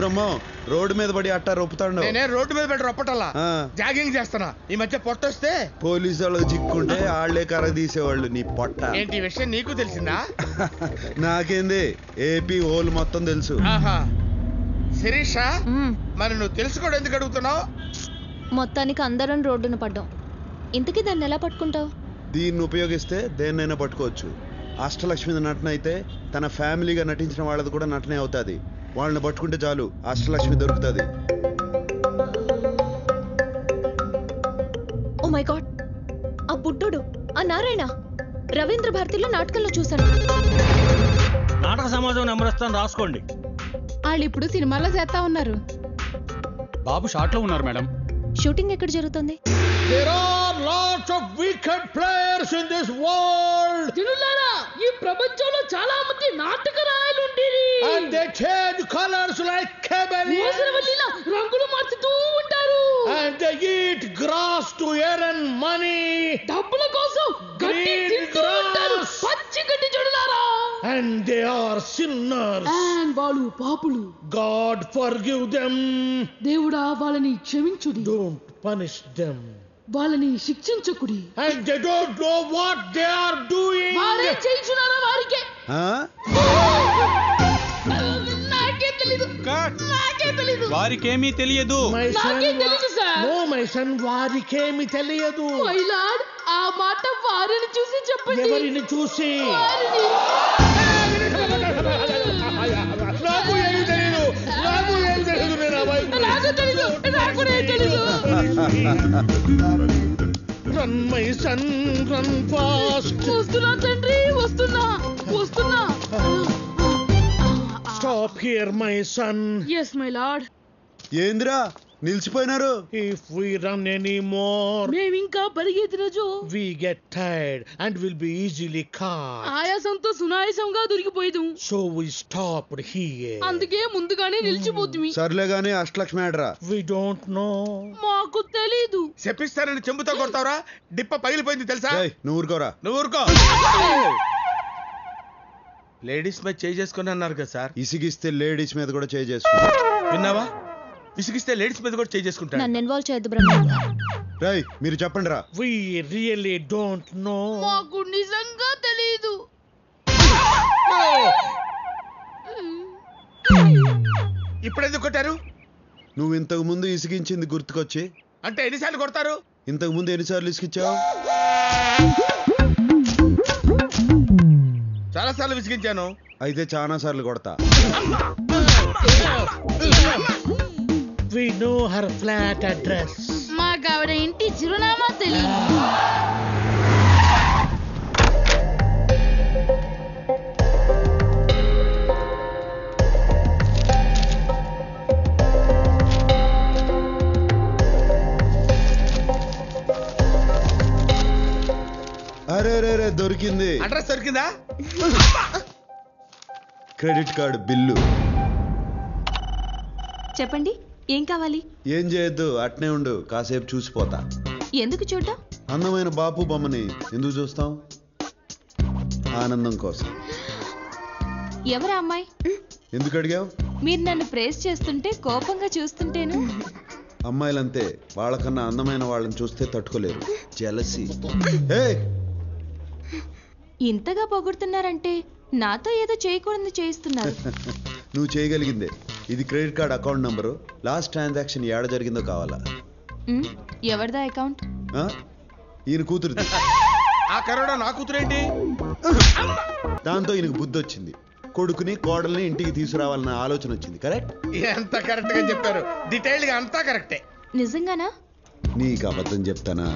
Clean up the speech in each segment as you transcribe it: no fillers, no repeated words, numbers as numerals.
బ్రహ్మం road మీద పడి అట్టా రొప్పుతాడు. నేనే రోడ్డు మీద పడి రొప్పటల్లా జాగింగ్ చేస్తున్నా. ఈ మధ్య పొట్టొస్తే పోలీసు వాళ్ళకి చిక్కుంటే ఆళ్లే కర్ర తీసేవాళ్ళు. నీ పొట్ట ఏంటి విషయం నీకు తెలిసిందా? నాకేంది, ఏపీ హోల్ మొత్తం తెలుసు. శిరీష, మరి నువ్వు తెలుసుకోవడం ఎందుకు అడుగుతున్నావు? మొత్తానికి అందరం రోడ్డున పడ్డాం. ఇంతకీ దాన్ని ఎలా పట్టుకుంటావు? దీన్ని ఉపయోగిస్తే దేన్నైనా పట్టుకోవచ్చు. అష్టలక్ష్మి నటన అయితే తన ఫ్యామిలీగా నటించిన వాళ్ళది కూడా నటనే అవుతుంది. వాళ్ళని పట్టుకుంటే చాలు, అష్టలక్ష్మి దొరుకుతుంది. ఓ మై గాడ్, ఆ బుడ్డోడు, ఆ నారాయణ రవీంద్ర భారతిలో నాటకంలో చూశాను. నాటక సమాజం నెంబర్ ఇస్తాను, రాసుకోండి. వాళ్ళు ఇప్పుడు సినిమాలో చేస్తా ఉన్నారు. బాబు షాట్ లో ఉన్నారు మేడం. షూటింగ్ ఎక్కడ జరుగుతుంది? There are lots of wicked players in this world. జనులారా, ఈ ప్రపంచంలో చాలా మంది నాటకరాయలు ఉండేది. And they change colors like chameleons. మోసరవల్లిలా రంగులు మార్చుతూ ఉంటారు. And they eat grass to earn money. డబ్బుల కోసం గడ్డి తింటూ ఉంటారు. పచ్చి గడ్డి జనులారా. And they are sinners. And వాళ్ళు పాపులు. God forgive them. దేవుడా వాళ్ళని క్షమించుడి. Don't punish them. వాళ్ళని శిక్షించకుడి. And they don't know what they are doing. వారే చేయించున్నారా వారికే? నాకే తెలీదు. నాకే తెలీదు. వారికేమీ తెలియదు. నాకే తెలీదు సార్. No my son, వారికేమీ తెలియదు. మై లార్డ్, ఆ మాట వారిని చూసి చెప్పండి. ఎవరిని చూసి? వారిని. నాకు ఏమీ తెలీదు. నాకు ఏమీ తెలీదు. నాకు తెలీదు. నాకు తెలీదు. Run my son, run fast. వస్తున్నా తండ్రి, వస్తున్నా వస్తున్నా. Stop here my son. Yes my lord. ఏంద్రా నిలిచిపోయినారు? If we run anymore, మేమింకా పరిగెత్తిన Joe we get tired and will be easily caught. ఆయాసంతో సునాయాసంగా దొరికిపోయేదు. So we stopped here. అందుకే ముందుగానే నిలిచిపోతుంది. సర్లే గానీ అష్టలక్ష్మి ఆడరా? We don't know. మాకు తెలీదు. చెప్పిస్తానని చెంబుతో కొడతావరా? డిప్ప పగిలిపోయింది తెలుసా? నువ్వు ఊరుకోరా. నువ్వు ఊరుకో. లేడీస్ మీద చేయి చేసుకుని అన్నారు కదా సార్. ఇసిగిస్తే లేడీస్ మీద కూడా చేయి చేసుకో. విన్నావా? ఇసిగిస్తే లేడీస్ మీద కూడా చేయి చేసుకుంటారు. నన్ను ఇన్వాల్వ్ చేయొద్దు బ్రహ్మ. రై మీరు చెప్పండి రా. We really don't know. మాకు నిజంగా తెలీదు. ఇప్పుడు ఎందుకు కొట్టారు? నువ్వు ఇంతకు ముందు ఇసిగించింది గుర్తుకొచ్చి. అంటే ఎన్నిసార్లు కొడతారు? ఇంతకు ముందు ఎన్నిసార్లు ఇసిగించావు? చాలా సార్లు విసిగించాను. అయితే చాలా సార్లు కొడతా. We know her flat address. మాకు ఆవిడ ఇంటి చిరునామా తెలీదు. అరే రే దొరికింది. అడ్రస్ దొరికిందా? Credit card bill. చెప్పండి, ఏం కావాలి? ఏం చేయొద్దు, అట్నే ఉండు, కాసేపు చూసిపోతా. ఎందుకు చూడ్డం? అందమైన బాపు బొమ్మని ఎందుకు చూస్తాం? ఆనందం కోసం. ఎవరా అమ్మాయి? ఎందుకు అడిగావు? మీరు నన్ను ప్రేస్ చేస్తుంటే కోపంగా చూస్తుంటేను. అమ్మాయిలంతే, వాళ్ళకన్నా అందమైన వాళ్ళని చూస్తే తట్టుకోలేరు. జెలసీ. ఇంతగా పొగుడుతున్నారంటే నాతో ఏదో చేయకూడదు చేయిస్తున్నారు. నువ్వు చేయగలిగిందే. ఇది credit card account number. Last transaction ఏడ జరిగిందో కావాలా? ఎవరిదా అకౌంట్? ఈయన కూతురుది. ఆ కరోనా నా కూతురేంటి? దాంతో ఈయనకు బుద్ధి వచ్చింది. కొడుకుని కోడల్ని ఇంటికి తీసుకురావాలన్న ఆలోచన వచ్చింది. కరెక్ట్? ఎంత కరెక్ట్ గా చెప్పారు. డీటెయిల్ గా అంతా కరెక్టే. నిజంగానా? నీకు అబద్ధం చెప్తానా?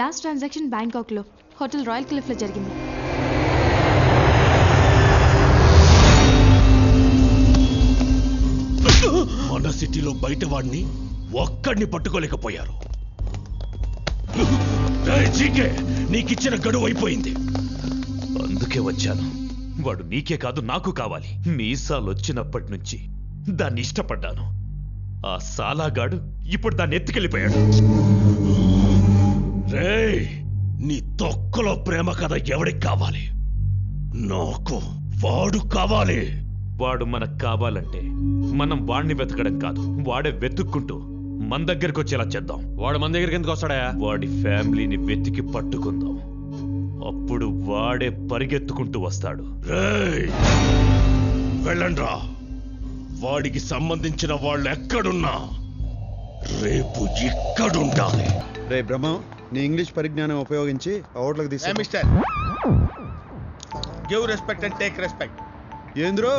లాస్ట్ ట్రాన్సాక్షన్ బ్యాంకాక్ లో హోటల్ రాయల్ క్లిఫ్ లో జరిగింది. మన సిటీలో బయట వాడిని ఒక్కడిని పట్టుకోలేకపోయారు. నీకిచ్చిన గడువు అయిపోయింది, అందుకే వచ్చాను. వాడు నీకే కాదు నాకు కావాలి. మీసాలు వచ్చినప్పటి నుంచి దాన్ని ఇష్టపడ్డాను. ఆ సాలాగాడు ఇప్పుడు దాన్ని ఎత్తుకెళ్ళిపోయాడు. రేయ్, నీ తొక్కలో ప్రేమ కథ ఎవడికి కావాలి? నాకు వాడు కావాలి. వాడు మనకు కావాలంటే మనం వాడిని వెతకడం కాదు, వాడే వెతుక్కుంటూ మన దగ్గరికి వచ్చేలా చేద్దాం. వాడు మన దగ్గరికి ఎందుకు వస్తాడా? వాడి ఫ్యామిలీని వెతికి పట్టుకుందాం. అప్పుడు వాడే పరిగెత్తుకుంటూ వస్తాడు. వెళ్ళండ్రా, వాడికి సంబంధించిన వాళ్ళు ఎక్కడున్నా రేపు ఇక్కడుండాలి. రే బ్రహ్మం, నీ ఇంగ్లీష్ పరిజ్ఞానం ఉపయోగించి ఓట్లకు తీసి mister give respect and take respect. ఏంద్రో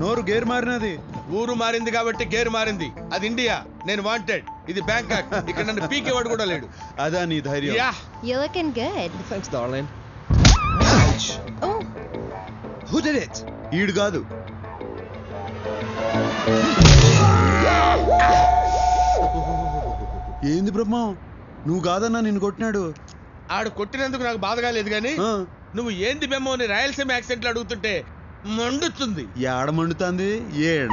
నోరు గేర్ మారినది? ఊరు మారింది కాబట్టి గేరు మారింది. అది ఇండియా, నేను వాంటెడ్. ఇది బ్యాంకాక్, ఇక్కడ నన్ను పీకేవాడు కూడా లేడు. అదా నీ ధైర్యం? Yeah You're looking good. Thanks, darling. Oh, Who did it? ఈడు కాదు. ఏంది బ్రహ్మం, నువ్వు కాదన్నా నిన్ను కొట్టినాడు. ఆడు కొట్టినందుకు నాకు బాధగా లేదు కానీ ఆ, నువ్వు ఏంది బెమ్మో అని రాయలసీమ యాక్సెంట్ లో అడుగుతుంటే మండుతుంది. ఏడ మండుతుంది? ఏడ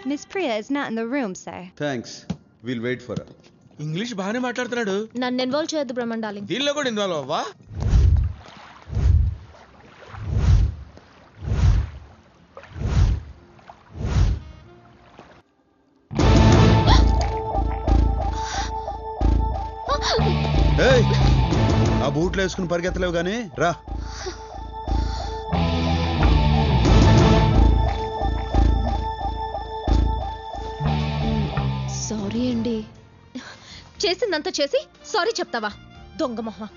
Miss Priya is not in the room, sir. Thanks, will wait for. English బాగానే మాట్లాడుతున్నాడు. నన్ను ఇన్వాల్వ్ చేయొద్దు బ్రహ్మన్ డార్లింగ్. దీనిలో కూడా ఇన్వాల్వ్ అవ్వా? ఏయ్, ఆ బూట్లు వేసుకుని పరిగెత్తలేవు గానీ రా. సారీ అండి. చేసిందంతా చేసి సారీ చెప్తావా? దొంగ మొహ.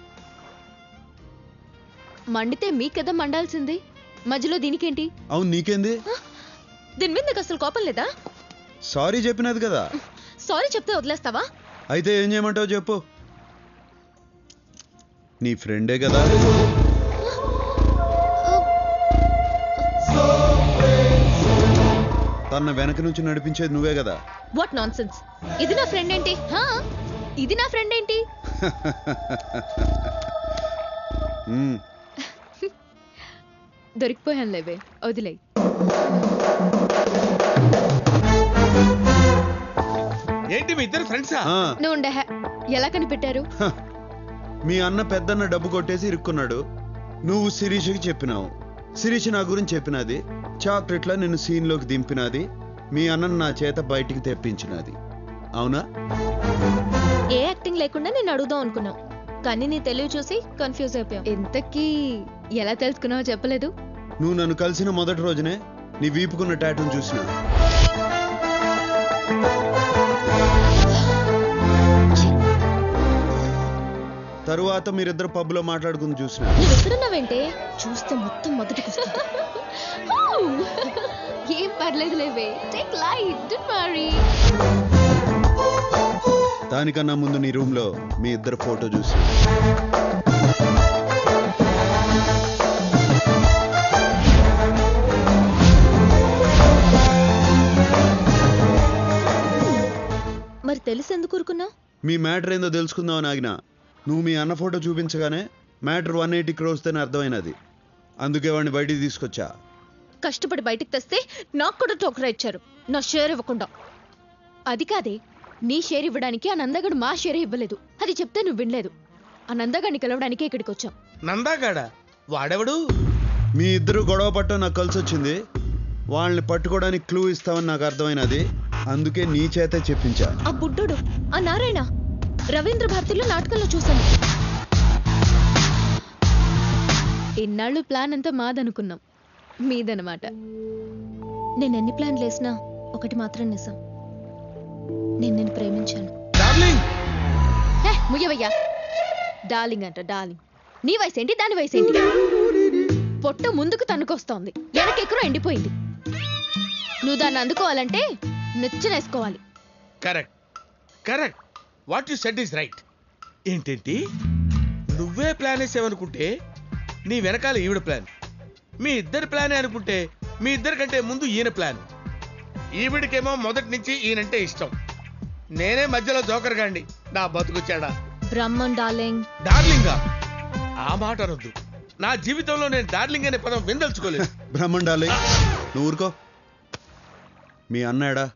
మండితే మీకెదా మండాల్సింది, మధ్యలో దీనికేంటి? అవును, నీకేంది? దీని మీద నీకు అసలు కోపం లేదా? సారీ చెప్పినది కదా. సారీ చెప్తే వదిలేస్తావా? అయితే ఏం చేయమంటావు చెప్పు. నీ ఫ్రెండే కదా. తన వెనక నుంచి నడిపించేది నువ్వే కదా. What non sense. ఇది నా ఫ్రెండ్ ఏంటి? ఇది నా ఫ్రెండ్ ఏంటి? దొరికిపోయాను లేవే, వదిలే. ఏంటి మీ ఇద్దరు ఫ్రెండ్సా? నువ్వు ఉండే. ఎలా కనిపెట్టారు? మీ అన్న పెద్దన్న డబ్బు కొట్టేసి ఇరుక్కున్నాడు. నువ్వు శిరీషకి చెప్పినావు, శిరీష్ నా గురించి చెప్పినది, చాక్లెట్లా నిన్ను సీన్లోకి దింపినది, మీ అన్నను నా చేత బయటికి తెప్పించినది. అవునా? ఏ యాక్టింగ్ లేకుండా నేను అడుగుదాం అనుకున్నావు, కానీ నీ తెలివి చూసి కన్ఫ్యూజ్ అయిపోయావు. ఇంతకీ ఎలా తెలుసుకున్నావో చెప్పలేదు. నువ్వు నన్ను కలిసిన మొదటి రోజునే నీ వీపుకున్న టాటూని చూసినా. తరువాత మీరిద్దరు పబ్లో మాట్లాడుకుని చూసినా. నువ్వు ఎక్కడున్నావేంటే? చూస్తే మొత్తం మొదటికి వస్తుంది. ఏం పర్లేదు లేవే, టేక్ లైట్, డోంట్ వరీ. దానికన్నా ముందు నీ రూమ్ లో మీ ఇద్దరు ఫోటో చూసి. మరి తెలిసి ఎందుకు ఊరుకున్నావు? మీ మ్యాటర్ ఏందో తెలుసుకుందామని ఆగినా. నువ్వు మీ అన్న ఫోటో చూపించగానే మ్యాటర్ 180 crores అని అర్థమైనది. అందుకే వాడిని బయటికి తీసుకొచ్చా. కష్టపడి బయటికి తెస్తే నాకు కూడా టోకరా ఇచ్చారు, నా షేర్ ఇవ్వకుండా. అది కాదే, నీ షేర్ ఇవ్వడానికి ఆ నందగడు మా షేర్ ఇవ్వలేదు. అది చెప్తే నువ్వు వినలేదు. ఆ నందగాడిని కలవడానికే ఇక్కడికి వచ్చాం. నందాగాడా? వాడెవడు? మీ ఇద్దరు గొడవ పట్టడం నాకు కలిసి వచ్చింది. వాళ్ళని పట్టుకోవడానికి క్లూ ఇస్తామని నాకు అర్థమైనది. అందుకే నీ చేతే చెప్పించా. ఆ బుడ్డోడు, ఆ నారాయణ, రవీంద్ర భారతిలో నాటకంలో చూశాను. ఇన్నాళ్ళు ప్లాన్ అంతా మాదనుకున్నాం, మీదనమాట. నేను ఎన్ని ప్లాన్లు వేసినా ఒకటి మాత్రం నిజం, నేను నిన్ను ప్రేమించాను. డార్లింగ్. ముయ్యవయ్యా, డార్లింగ్ అంట డార్లింగ్. నీ వయసేంటి, దాని వయసేంటి? పొట్ట ముందుకు తన్నుకొస్తోంది, వెనకెక్కడో ఎండిపోయింది. నువ్వు దాన్ని అందుకోవాలంటే నెచ్చనేసుకోవాలి. Correct correct, what you said is right. ఏంటేంటి, నువ్వే ప్లాన్ వేసావనుకుంటే నీ వెనకాల ఈవిడ ప్లాన్, మీ ఇద్దరి ప్లానే అనుకుంటే మీ ఇద్దరి కంటే ముందు ఈయన ప్లాన్. ఈవిడికేమో మొదటి నుంచి ఈయనంటే ఇష్టం, నేనే మధ్యలో జోకర్ గాండి. నా బతుకుచ్చాడా. బ్రహ్మన్ డార్లింగ్. డార్లింగా? ఆ మాట అనొద్దు. నా జీవితంలో నేను డార్లింగ్ అనే పదం విందల్చుకోలేదు. బ్రహ్మండాలి, నువ్వు ఊరుకో. మీ అన్నాడా?